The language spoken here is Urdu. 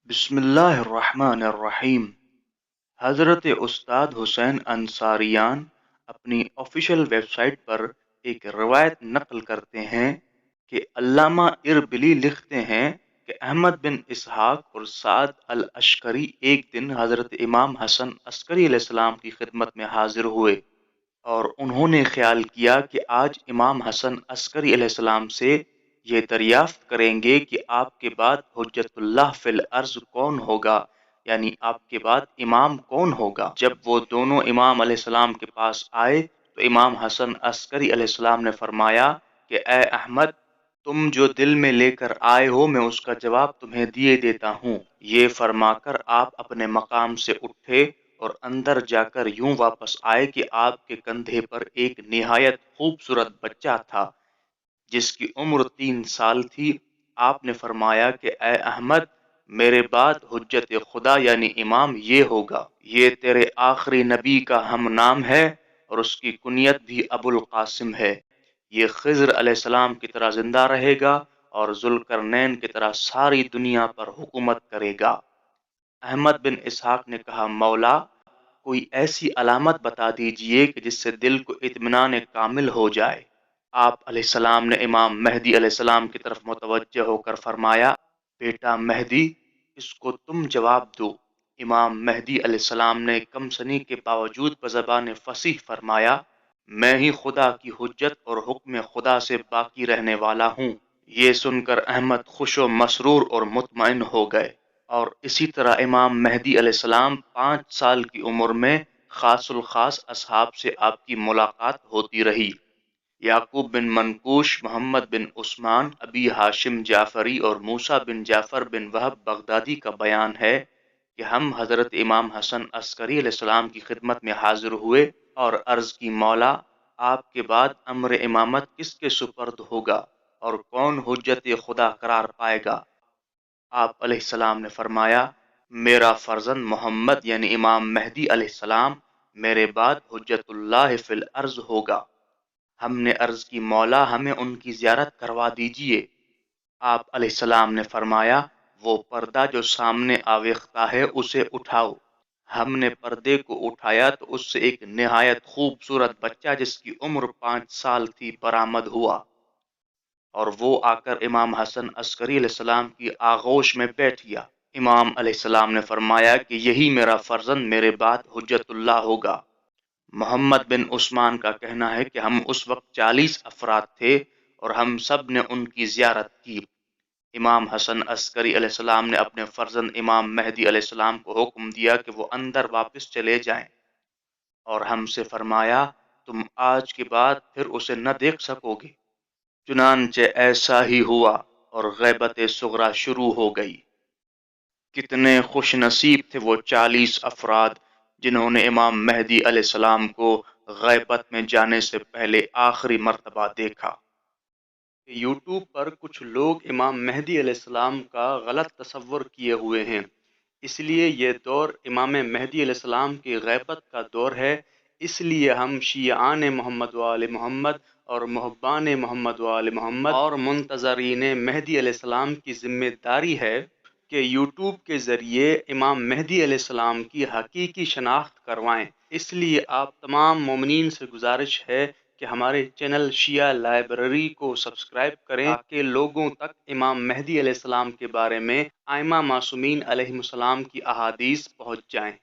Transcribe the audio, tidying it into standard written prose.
بسم اللہ الرحمن الرحیم۔ حضرت استاد حسین انصاریان اپنی آفیشیل ویب سائٹ پر ایک روایت نقل کرتے ہیں کہ علامہ اربلی لکھتے ہیں کہ احمد بن اسحاق اور سعد العشقری ایک دن حضرت امام حسن عسکری علیہ السلام کی خدمت میں حاضر ہوئے اور انہوں نے خیال کیا کہ آج امام حسن عسکری علیہ السلام سے یہ دریافت کریں گے کہ آپ کے بعد حجت اللہ فی الارض کون ہوگا، یعنی آپ کے بعد امام کون ہوگا۔ جب وہ دونوں امام علیہ السلام کے پاس آئے تو امام حسن عسکری علیہ السلام نے فرمایا کہ اے احمد، تم جو دل میں لے کر آئے ہو میں اس کا جواب تمہیں دیے دیتا ہوں۔ یہ فرما کر آپ اپنے مقام سے اٹھے اور اندر جا کر یوں واپس آئے کہ آپ کے کندھے پر ایک نہایت خوبصورت بچہ تھا جس کی عمر 3 سال تھی۔ آپ نے فرمایا کہ اے احمد، میرے بعد حجت خدا یعنی امام یہ ہوگا، یہ تیرے آخری نبی کا ہم نام ہے اور اس کی کنیت بھی ابو القاسم ہے۔ یہ خضر علیہ السلام کی طرح زندہ رہے گا اور ذوالقرنین کی طرح ساری دنیا پر حکومت کرے گا۔ احمد بن اسحاق نے کہا، مولا، کوئی ایسی علامت بتا دیجئے کہ جس سے دل کو اطمینان کامل ہو جائے۔ آپ علیہ السلام نے امام مہدی علیہ السلام کی طرف متوجہ ہو کر فرمایا، بیٹا مہدی، اس کو تم جواب دو۔ امام مہدی علیہ السلام نے کم سنی کے باوجود بزبان فصیح فرمایا، میں ہی خدا کی حجت اور حکم خدا سے باقی رہنے والا ہوں۔ یہ سن کر احمد خوش و مسرور اور مطمئن ہو گئے، اور اسی طرح امام مہدی علیہ السلام 5 سال کی عمر میں خاص الخاص اصحاب سے آپ کی ملاقات ہوتی رہی۔ یعقوب بن منقوش، محمد بن عثمان، ابی ہاشم جعفری اور موسیٰ بن جعفر بن وہب بغدادی کا بیان ہے کہ ہم حضرت امام حسن عسکری علیہ السلام کی خدمت میں حاضر ہوئے اور عرض کی، مولا، آپ کے بعد امر امامت کس کے سپرد ہوگا اور کون حجت خدا قرار پائے گا؟ آپ علیہ السلام نے فرمایا، میرا فرزند محمد یعنی امام مہدی علیہ السلام میرے بعد حجت اللہ فی الارض ہوگا۔ ہم نے عرض کی، مولا، ہمیں ان کی زیارت کروا دیجئے۔ آپ علیہ السلام نے فرمایا، وہ پردہ جو سامنے آویختہ ہے اسے اٹھاؤ۔ ہم نے پردے کو اٹھایا تو اس سے ایک نہایت خوبصورت بچہ جس کی عمر 5 سال تھی برآمد ہوا، اور وہ آ کر امام حسن عسکری علیہ السلام کی آغوش میں بیٹھ گیا۔ امام علیہ السلام نے فرمایا کہ یہی میرا فرزند میرے بعد حجت اللہ ہوگا۔ محمد بن عثمان کا کہنا ہے کہ ہم اس وقت 40 افراد تھے اور ہم سب نے ان کی زیارت کی۔ امام حسن عسکری علیہ السلام نے اپنے فرزند امام مہدی علیہ السلام کو حکم دیا کہ وہ اندر واپس چلے جائیں، اور ہم سے فرمایا، تم آج کے بعد پھر اسے نہ دیکھ سکو گے۔ چنانچہ ایسا ہی ہوا اور غیبت صغریٰ شروع ہو گئی۔ کتنے خوش نصیب تھے وہ 40 افراد جنہوں نے امام مہدی علیہ السلام کو غیبت میں جانے سے پہلے آخری مرتبہ دیکھا۔ یوٹیوب پر کچھ لوگ امام مہدی علیہ السلام کا غلط تصور کیے ہوئے ہیں، اس لیے یہ دور امام مہدی علیہ السلام کی غیبت کا دور ہے۔ اس لیے ہم شیعان محمد وآل محمد اور محبان محمد وآل محمد اور منتظرین مہدی علیہ السلام کی ذمہ داری ہے کہ یوٹیوب کے ذریعے امام مہدی علیہ السلام کی حقیقی شناخت کروائیں۔ اس لیے آپ تمام مومنین سے گزارش ہے کہ ہمارے چینل شیعہ لائبریری کو سبسکرائب کریں تاکہ لوگوں تک امام مہدی علیہ السلام کے بارے میں ائمہ معصومین علیہم السلام کی احادیث پہنچ جائیں۔